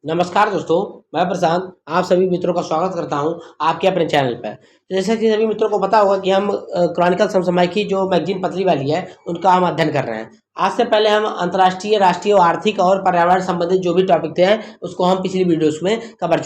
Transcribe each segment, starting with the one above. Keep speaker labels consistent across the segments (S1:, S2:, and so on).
S1: नमस्कार दोस्तों, मैं प्रशांत आप सभी मित्रों का स्वागत करता हूं आपके अपने चैनल पर। तो जैसा कि सभी मित्रों को पता होगा कि हम क्रॉनिकल समसामयिक की जो मैगजीन पतली वाली है उनका हम अध्ययन कर रहे हैं। आज से पहले हम अंतर्राष्ट्रीय, राष्ट्रीय, आर्थिक और पर्यावरण संबंधित जो भी टॉपिक थे उसको हम पिछली वीडियोस में कवर कर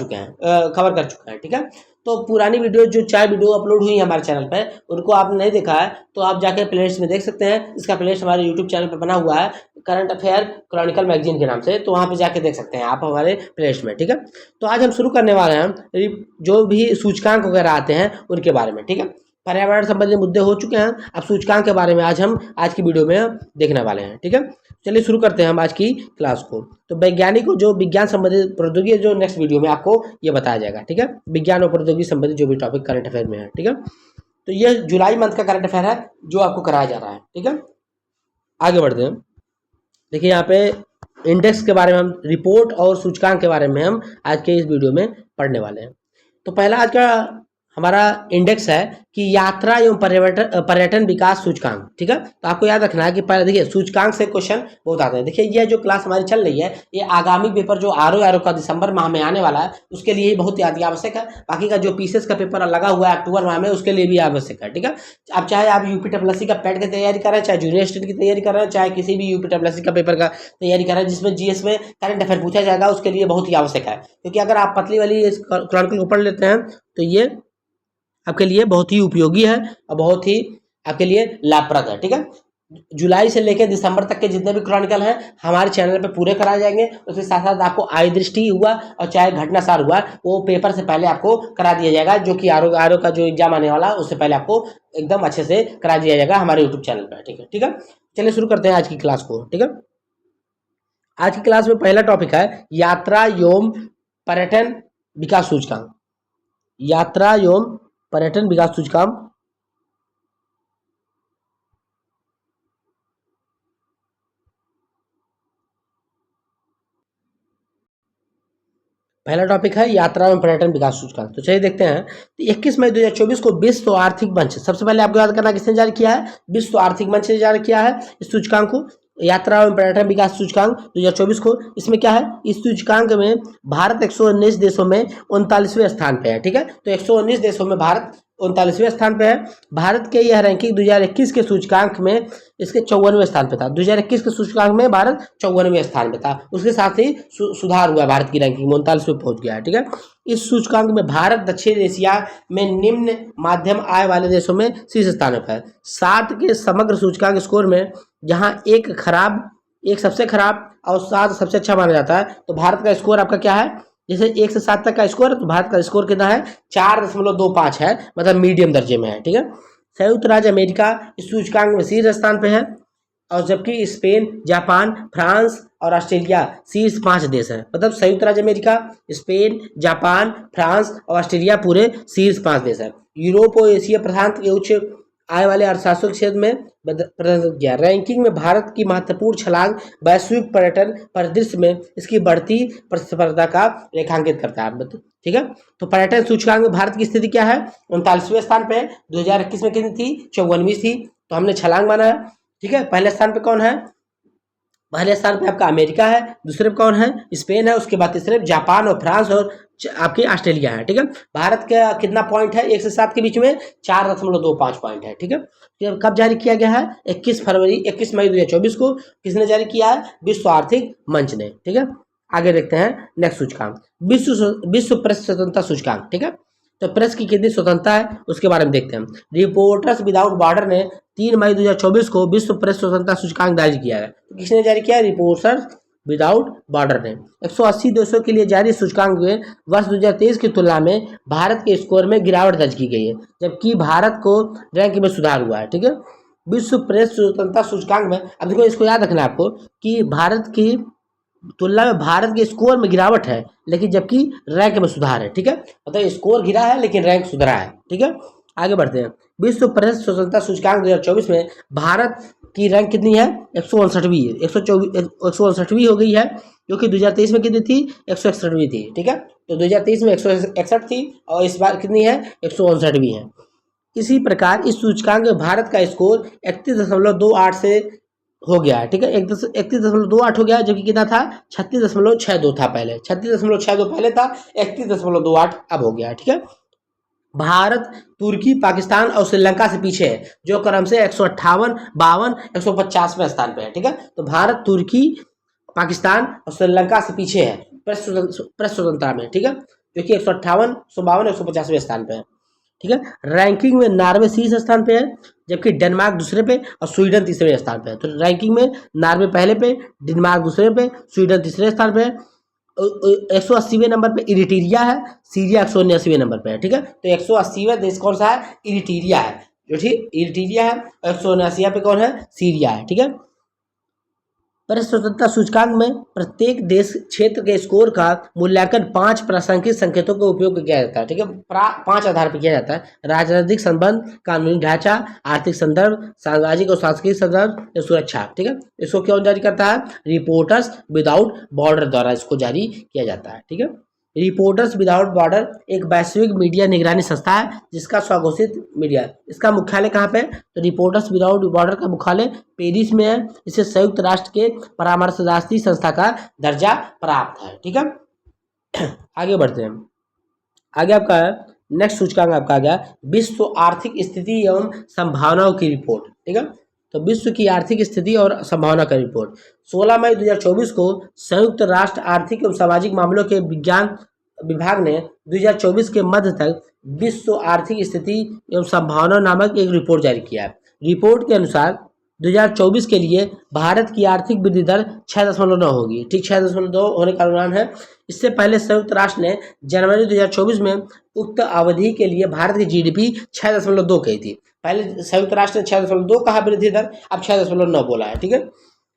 S1: चुके हैं। ठीक है, तो पुरानी वीडियो जो 4 वीडियो अपलोड हुई है हमारे चैनल पर, उनको आपने नहीं देखा है तो आप जाके प्लेलिस्ट में देख सकते हैं। इसका प्लेलिस्ट हमारे यूट्यूब चैनल पर बना हुआ है, करंट अफेयर क्रॉनिकल मैगजीन के नाम से, तो वहाँ पे जाके देख सकते हैं आप हमारे प्लेलिस्ट में। ठीक है, तो आज हम शुरू करने वाले हैं जो भी सूचकांक वगैरह आते हैं उनके बारे में। ठीक है, पर्यावरण संबंधी मुद्दे हो चुके हैं, अब सूचकांक के बारे में आज की वीडियो में देखने वाले हैं। ठीक है, चलिए शुरू करते हैं हम आज की क्लास को। तो वैज्ञानिक को जो विज्ञान संबंधित प्रौद्योगिकी जो नेक्स्ट वीडियो में आपको ये बताया जाएगा। ठीक है, विज्ञान और प्रौद्योगिकी संबंधित जो भी टॉपिक करंट अफेयर में है। ठीक है, तो ये जुलाई मंथ का करंट अफेयर है जो आपको कराया जा रहा है। ठीक है, आगे बढ़ते हैं। देखिए यहाँ पे इंडेक्स के बारे में हम, रिपोर्ट और सूचकांक के बारे में हम आज के इस वीडियो में पढ़ने वाले हैं। तो पहला आज का हमारा इंडेक्स है कि यात्रा एवं पर्यटन विकास सूचकांक। ठीक है, तो आपको याद रखना है कि पहले देखिए सूचकांक से क्वेश्चन बहुत आते हैं। देखिए यह जो क्लास हमारी चल रही है ये आगामी पेपर जो आर का दिसंबर माह में आने वाला है उसके लिए बहुत ही आवश्यक है। बाकी का जो पीसीएस का पेपर लगा हुआ है अक्टूबर माह में उसके लिए भी आवश्यक है। ठीक है, अब चाहे आप यूपीडब्ल्यूएससी का पैट की तैयारी कर रहे हैं, चाहे जूनियर स्टेट की तैयारी कर रहे हैं, चाहे किसी भी यूपीडब्ल्यूएससी का पेपर का तैयारी कर रहे हैं जिसमें जीएस में करंट अफेयर पूछा जाएगा, उसके लिए बहुत ही आवश्यक है। क्योंकि अगर आप पतली वाली क्रॉनिकल को पढ़ लेते हैं तो ये आपके लिए बहुत ही उपयोगी है और बहुत ही आपके लिए लाभप्रद है। ठीक है, जुलाई से लेकर दिसंबर तक के जितने भी क्रॉनिकल हैं हमारे चैनल पे पूरे कराए जाएंगे। उसके साथ साथ आपको आय दृष्टि हुआ और चाहे घटनासार हुआ वो पेपर से पहले आपको करा दिया जाएगा, जो कि आर का जो एग्जाम आने वाला है उससे पहले आपको एकदम अच्छे से करा दिया जाएगा हमारे यूट्यूब चैनल पर। ठीक है, ठीक है, चलिए शुरू करते हैं आज की क्लास को। ठीक है, आज की क्लास में पहला टॉपिक है यात्रा एवं पर्यटन विकास सूचकांक। यात्रा एवं पर्यटन विकास सूचकांक। पहला टॉपिक है यात्रा एवं पर्यटन विकास सूचकांक। तो चलिए देखते हैं। तो 21 मई 2024 को विश्व आर्थिक मंच, सबसे पहले आपको याद करना किसने जारी किया है, विश्व आर्थिक मंच ने जारी किया है इस सूचकांक को, यात्रा एवं पर्यटन विकास सूचकांक 2024 को। इसमें क्या है, इस सूचकांक में भारत 119 देशों में 39वें स्थान पे है। ठीक है, तो 119 देशों में भारत 39वें स्थान पे है। भारत के यह रैंकिंग 2021 के सूचकांक में इसके 54वें स्थान पे था। 2021 के सूचकांक में भारत 54वें स्थान पे था। उसके साथ ही सुधार हुआ, भारत की रैंकिंग में 39वें पहुंच गया है। ठीक है, इस सूचकांक में भारत दक्षिण एशिया में निम्न माध्यम आय वाले देशों में शीर्ष स्थान पर है। 7 के समग्र सूचकांक स्कोर में जहां एक सबसे खराब और 7 सबसे अच्छा माना जाता है, तो भारत का स्कोर आपका क्या है, जैसे 1 से 7 तक का स्कोर है तो भारत का स्कोर कितना है, 4.25 है, मतलब मीडियम दर्जे में है। ठीक है, संयुक्त राज्य अमेरिका इस सूचकांक में शीर्ष स्थान पे है, और जबकि स्पेन, जापान, फ्रांस और ऑस्ट्रेलिया शीर्ष 5 देश हैं। मतलब संयुक्त राज्य अमेरिका, स्पेन, जापान, फ्रांस और ऑस्ट्रेलिया पूरे शीर्ष 5 देश हैं। यूरोप और एशिया प्रशांत के उच्च आय वाले अर्थशास्त्र क्षेत्र में प्रदर्शित किया। रैंकिंग में भारत की महत्वपूर्ण छलांग वैश्विक पर्यटन परिदृश्य में इसकी बढ़ती प्रतिस्पर्धा का रेखांकित करता है। ठीक है, तो पर्यटन सूचकांक में भारत की स्थिति क्या है, 39वें स्थान पे है। 2021 में कितनी थी, 54वीं थी, तो हमने छलांग माना है। ठीक है, पहले स्थान पे कौन है, पहले स्थान पे आपका अमेरिका है, दूसरे पे कौन है, स्पेन है, उसके बाद तीसरे जापान और फ्रांस और आपकी ऑस्ट्रेलिया है। ठीक है, भारत का कितना पॉइंट है 1 से 7 के बीच में, 4.25 पॉइंट है। ठीक है, तो कब जारी किया गया है, 21 मई 2024 को किसने जारी किया है, विश्व आर्थिक मंच ने। ठीक है, आगे देखते हैं नेक्स्ट सूचकांक, विश्व प्रेस स्वतंत्रता सूचकांक। ठीक है, तो प्रेस की कितनी स्वतंत्रता है उसके बारे में देखते हैं। रिपोर्टर्स विदाउट बॉर्डर ने 3 मई 2024 को विश्व प्रेस स्वतंत्रता सूचकांक जारी किया है। तो किसने जारी किया है, रिपोर्टर्स विदाउट बॉर्डर ने। 180 देशों के लिए जारी सूचकांक में वर्ष 2023 की तुलना में भारत के स्कोर में गिरावट दर्ज की गई है, जबकि भारत को रैंक में सुधार हुआ है। ठीक है, विश्व प्रेस स्वतंत्रता सूचकांक में, अब देखो इसको याद रखना है आपको कि भारत की तुलना में भारत के स्कोर में गिरावट है, लेकिन जबकि रैंक में सुधार है। ठीक है, मतलब स्कोर गिरा है लेकिन रैंक सुधरा है। ठीक है, आगे बढ़ते हैं। विश्व प्रेस स्वतंत्रता सूचकांक 2024 में भारत की रैंक कितनी है, 159वीं है, 159वीं हो गई है, जो कि 2023 में कितनी थी, 161वीं थी। ठीक है, तो 2023 में 161 थी और इस बार कितनी है, 159वीं है। इसी प्रकार इस सूचकांक में भारत का स्कोर 31.28 से हो गया है, ठीक है। 31.28 हो गया, जबकि कितना था 36.62 था पहले, 36.62 पहले था, 31.28 अब हो गया है, ठीक है। भारत तुर्की पाकिस्तान और श्रीलंका से पीछे है, जो क्रम से 158, 52, 150वें स्थान पे है, ठीक है। तो भारत तुर्की पाकिस्तान और श्रीलंका से पीछे है प्रेस स्वतंत्रता में, ठीक है, जो कि 158, 152, 150वें स्थान पे है, ठीक है। रैंकिंग में नॉर्वे शीर्ष स्थान पे है, जबकि डेनमार्क दूसरे पे और स्वीडन तीसरे स्थान पे है। तो रैंकिंग में नॉर्वे पहले पे, डेनमार्क दूसरे पे, स्वीडन तीसरे स्थान पे है। 180वें नंबर पे इरिट्रिया है, सीरिया 179वें नंबर पे है, ठीक है। तो 180वां देश कौन सा है? इरिट्रिया है, जो ठीक इरिट्रिया है, और 179 पे कौन है? सीरिया है, ठीक है। प्रेस स्वतंत्रता सूचकांक में प्रत्येक देश क्षेत्र के स्कोर का मूल्यांकन 5 प्रासंगिक संकेतों का उपयोग किया जाता है, ठीक है। 5 आधार पर किया जाता है: राजनीतिक संबंध, कानूनी ढांचा, आर्थिक संदर्भ, सामाजिक और सांस्कृतिक संदर्भ या सुरक्षा, ठीक है। इसको कौन जारी करता है? रिपोर्टर्स विदाउट बॉर्डर द्वारा इसको जारी किया जाता है, ठीक है। रिपोर्टर्स विदाउट बॉर्डर एक वैश्विक मीडिया निगरानी संस्था है, जिसका स्वघोषित मीडिया है। इसका मुख्यालय कहाँ पे है? तो रिपोर्टर्स विदाउट बॉर्डर का मुख्यालय पेरिस में है। इसे संयुक्त राष्ट्र के परामर्शदात्री संस्था का दर्जा प्राप्त है, ठीक है। आगे बढ़ते हैं। आगे आपका नेक्स्ट सूचकांक आपका आ गया विश्व आर्थिक स्थिति एवं संभावनाओं की रिपोर्ट, ठीक है। तो विश्व की आर्थिक स्थिति और संभावना का रिपोर्ट 16 मई 2024 को संयुक्त राष्ट्र आर्थिक एवं सामाजिक मामलों के विज्ञान विभाग ने 2024 के मध्य तक विश्व आर्थिक स्थिति एवं संभावना नामक एक रिपोर्ट जारी किया है। रिपोर्ट के अनुसार 2024 के लिए भारत की आर्थिक वृद्धि दर 6.9 होगी, ठीक, 6.2 होने का अनुमान है। इससे पहले संयुक्त राष्ट्र ने जनवरी 2024 में उक्त अवधि के लिए भारत की जीडीपी 6.2 कही थी। पहले संयुक्त राष्ट्र ने 6.2 कहा वृद्धि दर, अब 6.9 बोला है, ठीक है।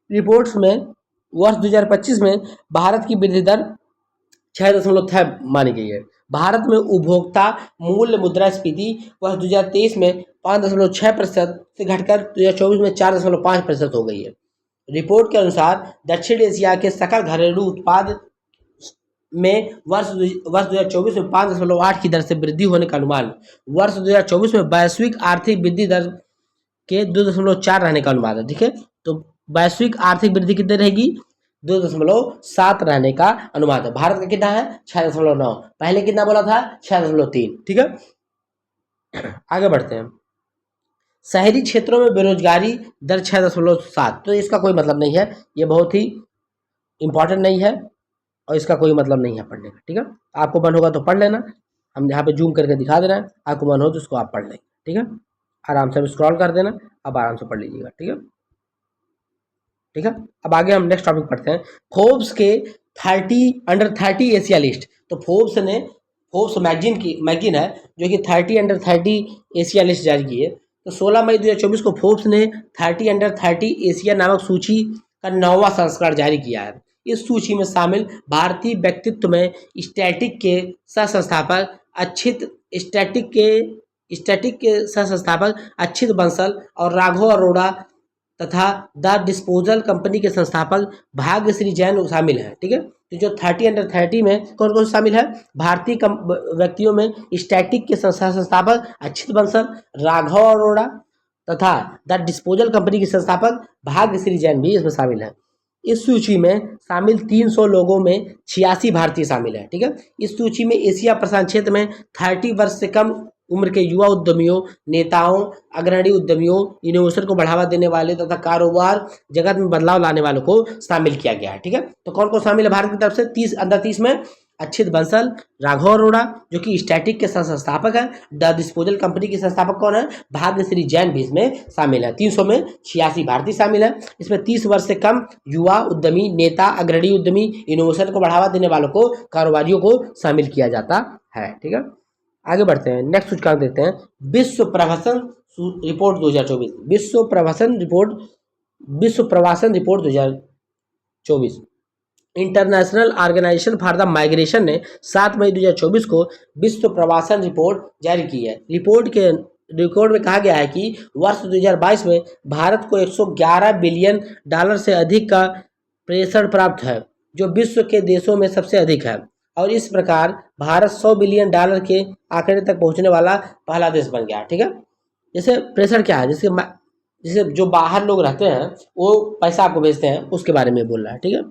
S1: रिपोर्ट्स में वर्ष 2025 में भारत की वृद्धि दर 6.6 मानी गई है। भारत में उपभोक्ता मूल्य मुद्रास्फीति वर्ष 2023 में 5.6% से घटकर 2024 में 4.5% हो गई है। रिपोर्ट के अनुसार दक्षिण एशिया के सकल घरेलू उत्पाद में वर्ष 2024 में 5.8 की दर से वृद्धि होने का अनुमान, वर्ष 2024 में वैश्विक आर्थिक वृद्धि दर के 2.4 रहने का अनुमान है, ठीक है। तो वैश्विक आर्थिक वृद्धि कितनी रहेगी? 2.7 रहने का अनुमान है। भारत का कितना है? 6.9, पहले कितना बोला था? 6.3, ठीक है। आगे बढ़ते हैं। शहरी क्षेत्रों में बेरोजगारी दर 6.7, तो इसका कोई मतलब नहीं है, ये बहुत ही इंपॉर्टेंट नहीं है और इसका कोई मतलब नहीं है पढ़ने का, ठीक है। आपको मन होगा तो पढ़ लेना, हम यहाँ पे जूम करके दिखा दे रहे हैं, आपको मन हो तो उसको आप पढ़ लेंगे, ठीक है। आराम से स्क्रॉल कर देना, अब आराम से पढ़ लीजिएगा, ठीक है, ठीक है। अब आगे हम नेक्स्ट टॉपिक पढ़ते हैं। फोर्ब्स के 30 एशिया लिस्ट। तो फोर्ब्स मैगजीन है जो कि 30 एशिया लिस्ट जारी की है। तो 16 मई 2024 को फोर्ब्स ने 30 एशिया नामक सूची का 9वां संस्करण जारी किया है। इस सूची में शामिल भारतीय व्यक्तित्व में स्टैटिक के सह संस्थापक अच्छित बंसल और राघव अरोड़ा तथा द डिस्पोजल कंपनी के संस्थापक भाग्यश्री जैन शामिल हैं, ठीक है। तो जो 30 में कौन कौन शामिल है? भारतीय व्यक्तियों में स्टैटिक के संस्थापक अच्छित बंसल, राघव अरोड़ा तथा द डिस्पोजल कंपनी के संस्थापक भाग्यश्री जैन भी इसमें शामिल हैं। इस सूची में शामिल 300 लोगों में 86 भारतीय शामिल है, ठीक है। इस सूची में एशिया प्रशांत क्षेत्र में 30 वर्ष से कम उम्र के युवा उद्यमियों, नेताओं, अग्रणी उद्यमियों, इनोवेशन को बढ़ावा देने वाले तथा कारोबार जगत में बदलाव लाने वालों को शामिल किया गया है, ठीक है। तो कौन कौन शामिल है भारत की तरफ से? 30 में अच्छित बंसल, राघव अरोड़ा जो कि स्टैटिक के संस्थापक है, द डिस्पोजल कंपनी के संस्थापक कौन है? भाग्यश्री जैन भी इसमें शामिल है। 300 में 86 भारतीय शामिल है। इसमें 30 वर्ष से कम युवा उद्यमी, नेता, अग्रणी उद्यमी, इनोवेशन को बढ़ावा देने वालों को, कारोबारियों को शामिल किया जाता है, ठीक है। आगे बढ़ते हैं, नेक्स्ट सूचकांक देखते हैं। विश्व प्रवासन रिपोर्ट 2024। विश्व प्रवासन report 2024। International Organization for the Migration ने 7 मई 2024 को विश्व प्रवासन रिपोर्ट जारी की है। रिपोर्ट में कहा गया है कि वर्ष 2022 में भारत को 111 बिलियन डॉलर से अधिक का प्रेषण प्राप्त है, जो विश्व के देशों में सबसे अधिक है, और इस प्रकार भारत 100 बिलियन डॉलर के आंकड़े तक पहुंचने वाला पहला देश बन गया, ठीक है। जैसे प्रेशर क्या है? जैसे जैसे जो बाहर लोग रहते हैं वो पैसा आपको भेजते हैं, उसके बारे में बोल रहा है। ठीक है,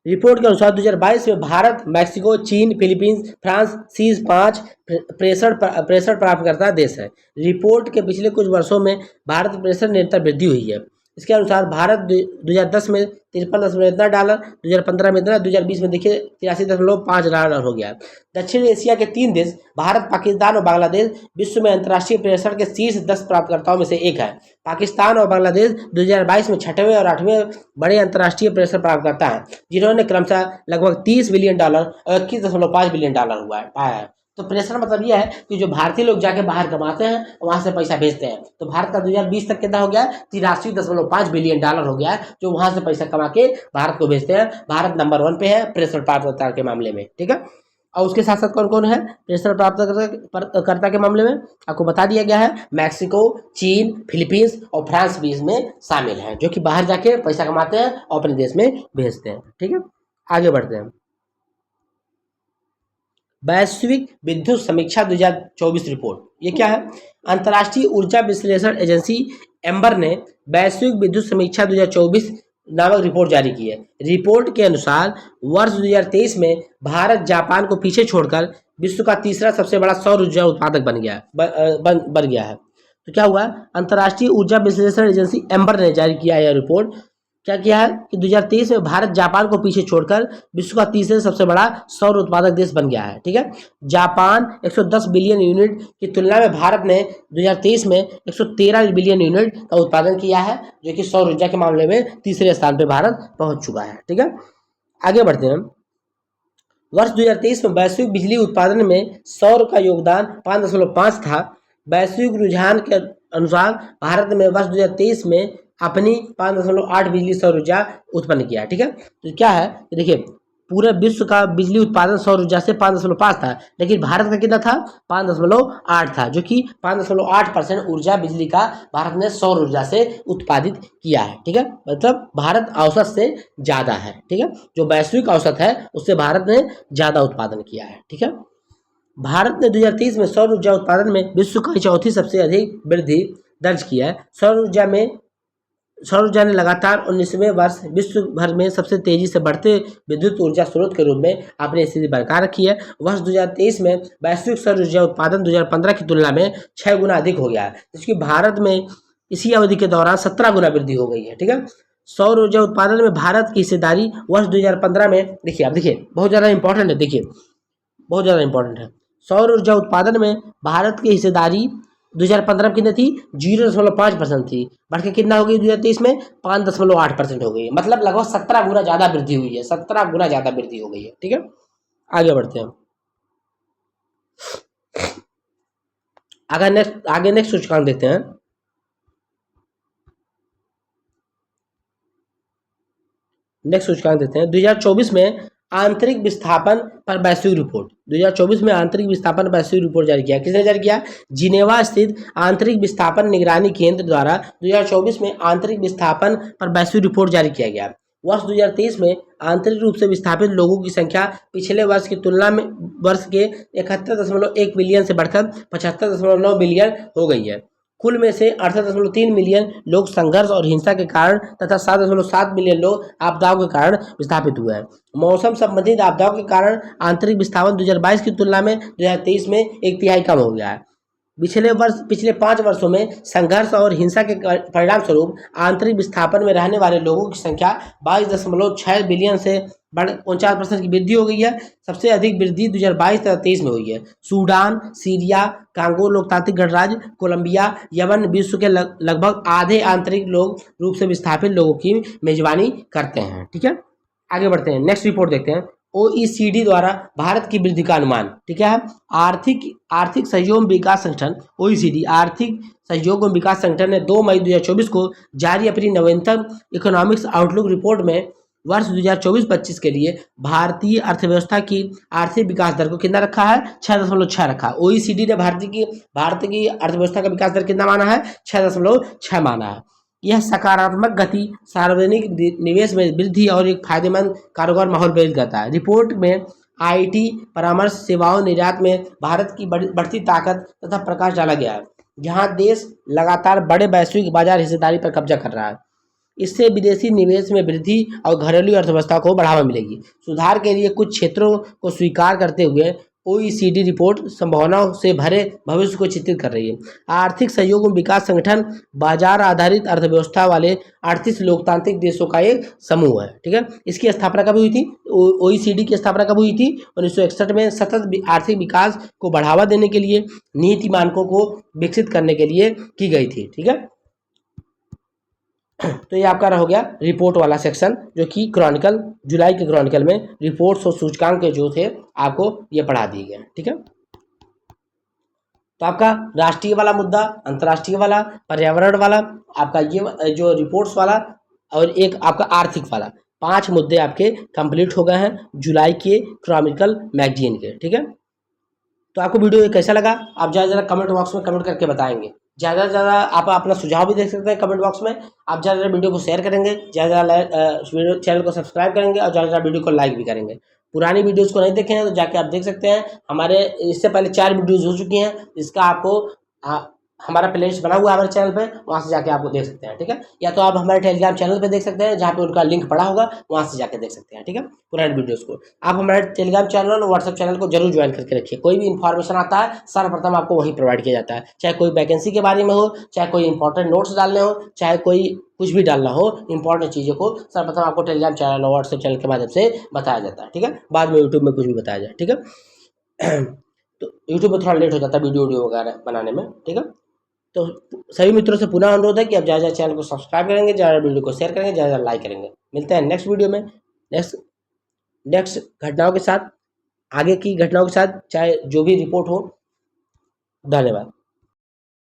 S1: रिपोर्ट के अनुसार 2022 में भारत, मैक्सिको, चीन, फिलीपींस, फ्रांस शीर्ष 5 प्रेषण प्राप्तकर्ता देश है। रिपोर्ट के पिछले कुछ वर्षों में भारत प्रेषण निरंतर वृद्धि हुई है। इसके अनुसार भारत 2010 में 53 इतना डॉलर, 2015 में इतना, 2020 में देखिए 83.5 डॉलर हो गया। दक्षिण एशिया के 3 देश भारत, पाकिस्तान और बांग्लादेश विश्व में अंतर्राष्ट्रीय प्रेषण के शीर्ष 10 प्राप्तकर्ताओं में से एक है। पाकिस्तान और बांग्लादेश 2022 में 6वें और 8वें बड़े अंतर्राष्ट्रीय प्रेषण प्राप्तकर्ता हैं, जिन्होंने क्रमशः लगभग 30 बिलियन डॉलर और 21.5 बिलियन डॉलर हुआ है पाया है। तो प्रेषण मतलब यह है कि जो भारतीय लोग जाके बाहर कमाते हैं वहां से पैसा भेजते हैं। तो भारत का 2020 तक कितना हो गया, 83.5 बिलियन डॉलर हो गया है, जो वहां से पैसा कमा के भारत को भेजते हैं। भारत नंबर 1 पे है प्रेषण प्राप्तकर्ता के मामले में। ठीक है, और उसके साथ साथ कौन कौन है प्रेषण प्राप्तकर्ता के मामले में आपको बता दिया गया है। मैक्सिको, चीन, फिलीपींस और फ्रांस भी इसमें शामिल हैं, जो कि बाहर जाके पैसा कमाते हैं और अपने देश में भेजते हैं। ठीक है, आगे बढ़ते हैं। वैश्विक विद्युत समीक्षा 2024 रिपोर्ट, ये क्या है? अंतर्राष्ट्रीय ऊर्जा विश्लेषण एजेंसी एम्बर ने वैश्विक विद्युत समीक्षा 2024 नामक रिपोर्ट जारी की है। रिपोर्ट के अनुसार वर्ष 2023 में भारत जापान को पीछे छोड़कर विश्व का तीसरा सबसे बड़ा सौर ऊर्जा उत्पादक बन गया है। तो क्या हुआ, अंतर्राष्ट्रीय ऊर्जा विश्लेषण एजेंसी एम्बर ने जारी किया यह रिपोर्ट। क्या किया है कि 2023 में भारत जापान को पीछे छोड़कर विश्व का तीसरे सबसे बड़ा सौर उत्पादक देश बन गया है। ठीक है, जापान 110 बिलियन यूनिट की तुलना में भारत ने 2023 में 113 बिलियन यूनिट का उत्पादन किया है, जो कि सौर ऊर्जा के मामले में तीसरे स्थान पर भारत पहुंच चुका है। ठीक है, आगे बढ़ते हैं। वर्ष 2023 में वैश्विक बिजली उत्पादन में सौर का योगदान 5.5 था। वैश्विक रुझान के अनुसार भारत में वर्ष 2023 में अपनी 5.8 बिजली सौर ऊर्जा उत्पन्न किया। ठीक है, तो क्या है देखिए, पूरे विश्व का बिजली उत्पादन सौर ऊर्जा से 5.5 था, लेकिन भारत का कितना था, 5.8 था, जो कि 5.8% ऊर्जा बिजली का भारत ने सौर ऊर्जा से उत्पादित किया है। ठीक है, मतलब भारत औसत से ज़्यादा है। ठीक है, जो वैश्विक औसत है उससे भारत ने ज़्यादा उत्पादन किया है। ठीक है, भारत ने 2023 में सौर ऊर्जा उत्पादन में विश्व की चौथी सबसे अधिक वृद्धि दर्ज किया है। सौर ऊर्जा ने लगातार 19वें वर्ष विश्व भर में सबसे तेजी से बढ़ते विद्युत ऊर्जा स्रोत के रूप में अपनी स्थिति बरकरार रखी है। वर्ष 2023 में वैश्विक सौर ऊर्जा उत्पादन 2015 की तुलना में 6 गुना अधिक हो गया है, जिसकी भारत में इसी अवधि के दौरान 17 गुना वृद्धि हो गई है। ठीक है, सौर ऊर्जा उत्पादन में भारत की हिस्सेदारी वर्ष 2015 में देखिए, आप देखिए बहुत ज़्यादा इंपॉर्टेंट है, देखिए बहुत ज़्यादा इंपॉर्टेंट है। सौर ऊर्जा उत्पादन में भारत की हिस्सेदारी 2015 में कितनी थी, 0.5% थी, बढ़ के कितना हो गई 2023 में 5.8% हो गई है। मतलब लगभग 17 गुना ज़्यादा वृद्धि हुई है, 17 गुना ज़्यादा वृद्धि हो गई है। ठीक है, आगे बढ़ते हैं। आगे नेक्स्ट सूचकांक देखते हैं। नेक्स्ट सूचकांक देखते हैं 2024 में आंतरिक विस्थापन पर वैश्विक रिपोर्ट। 2024 में आंतरिक विस्थापन वैश्विक रिपोर्ट जारी किया। किसने जारी किया? जिनेवा स्थित आंतरिक विस्थापन निगरानी केंद्र द्वारा 2024 में आंतरिक विस्थापन पर वैश्विक रिपोर्ट जारी किया गया। वर्ष 2023 में आंतरिक रूप से विस्थापित लोगों की संख्या पिछले वर्ष की तुलना में वर्ष के 71.1 मिलियन से बढ़कर 75.9 मिलियन हो गई है। कुल में से 68.3 मिलियन लोग संघर्ष और हिंसा के कारण तथा 7.7 मिलियन लोग आपदाओं के कारण विस्थापित हुए हैं। मौसम संबंधित आपदाओं के कारण आंतरिक विस्थापन 2022 की तुलना में 2023 में 1/3 कम हो गया है। पिछले 5 वर्षों में संघर्ष और हिंसा के परिणाम स्वरूप आंतरिक विस्थापन में रहने वाले लोगों की संख्या 22.6 बिलियन से बढ़ 49% की वृद्धि हो गई है। सबसे अधिक वृद्धि 2022-23 में हुई है। सूडान, सीरिया, कांगो लोकतांत्रिक गणराज्य, कोलंबिया, यमन विश्व के लगभग आधे आंतरिक रूप से विस्थापित लोगों की मेजबानी करते हैं। ठीक है, आगे बढ़ते हैं। नेक्स्ट रिपोर्ट देखते हैं। OECD द्वारा भारत की वृद्धि का अनुमान। ठीक है, आर्थिक सहयोग विकास संगठन OECD आर्थिक सहयोग एवं विकास संगठन ने 2 मई 2024 को जारी अपनी नवीनतम इकोनॉमिक्स आउटलुक रिपोर्ट में वर्ष 2024-25 के लिए भारतीय अर्थव्यवस्था की आर्थिक विकास दर को कितना रखा है, 6.6 रखा। OECD ने भारत की अर्थव्यवस्था का विकास दर कितना माना है, 6.6 माना है। यह सकारात्मक गति, सार्वजनिक निवेश में वृद्धि और एक फायदेमंद कारोबार माहौल पेश करता है। रिपोर्ट में IT, परामर्श सेवाओं, निर्यात में भारत की बढ़ती ताकत तथा प्रकाश डाला गया है। जहां देश लगातार बड़े वैश्विक बाजार हिस्सेदारी पर कब्जा कर रहा है। इससे विदेशी निवेश में वृद्धि और घरेलू अर्थव्यवस्था को बढ़ावा मिलेगी। सुधार के लिए कुछ क्षेत्रों को स्वीकार करते हुए ओईसीडी रिपोर्ट संभावनाओं से भरे भविष्य को चित्रित कर रही है। आर्थिक सहयोग एवं विकास संगठन बाजार आधारित अर्थव्यवस्था वाले 38 लोकतांत्रिक देशों का एक समूह है। ठीक है, इसकी स्थापना कब हुई थी? ओईसीडी की स्थापना कब हुई थी? 1961 में सतत आर्थिक विकास को बढ़ावा देने के लिए नीति मानकों को विकसित करने के लिए की गई थी। ठीक है, तो ये आपका हो गया रिपोर्ट वाला सेक्शन, जो कि क्रॉनिकल, जुलाई के क्रॉनिकल में रिपोर्ट्स और सूचकांक के जो थे आपको ये पढ़ा दिए गए। ठीक है, तो आपका राष्ट्रीय वाला मुद्दा, अंतर्राष्ट्रीय वाला, पर्यावरण वाला, आपका ये जो रिपोर्ट्स वाला और एक आपका आर्थिक वाला, 5 मुद्दे आपके कंप्लीट हो गए हैं जुलाई के क्रॉनिकल मैगजीन के। ठीक है, तो आपको वीडियो कैसा लगा आप ज़रा कमेंट बॉक्स में कमेंट करके बताएंगे। ज़्यादा से ज़्यादा आप अपना सुझाव भी दे सकते हैं कमेंट बॉक्स में। आप ज़्यादा वीडियो को शेयर करेंगे, ज़्यादा वीडियो चैनल को सब्सक्राइब करेंगे और ज़्यादा वीडियो को लाइक भी करेंगे। पुरानी वीडियोज़ को नहीं देखे हैं तो जाके आप देख सकते हैं। हमारे इससे पहले 4 वीडियोज़ हो चुकी हैं, जिसका आपको हमारा प्लेलिस्ट बना हुआ है हमारे चैनल पे, वहाँ से जाके आपको देख सकते हैं। ठीक है, या तो आप हमारे टेलीग्राम चैनल पे देख सकते हैं, जहाँ पे उनका लिंक पड़ा होगा, वहाँ से जाके देख सकते हैं। ठीक है, पुराने वीडियोस को आप हमारे टेलीग्राम चैनल और व्हाट्सएप चैनल को जरूर ज्वाइन करके रखिए। कोई भी इन्फॉर्मेशन आता है सर्वप्रथम आपको वहीं प्रोवाइड किया जाता है, चाहे कोई वैकेंसी के बारे में हो, चाहे कोई इंपॉर्टेंट नोट्स डालने हो, चाहे कोई कुछ भी डालना हो, इंपॉर्टेंट चीज़ों को सर्वप्रथम आपको टेलीग्राम चैनल और व्हाट्सएप चैनल के माध्यम से बताया जाता है। ठीक है, बाद में यूट्यूब में कुछ भी बताया जाए। ठीक है, तो यूट्यूब में थोड़ा लेट हो जाता है वीडियो वगैरह बनाने में। ठीक है, तो सभी मित्रों से पुनः अनुरोध है कि आप ज़्यादा चैनल को सब्सक्राइब करेंगे, ज़्यादा वीडियो को शेयर करेंगे, ज़्यादा लाइक करेंगे। मिलते हैं नेक्स्ट वीडियो में नेक्स्ट घटनाओं के साथ, आगे की घटनाओं के साथ, चाहे जो भी रिपोर्ट हो। धन्यवाद।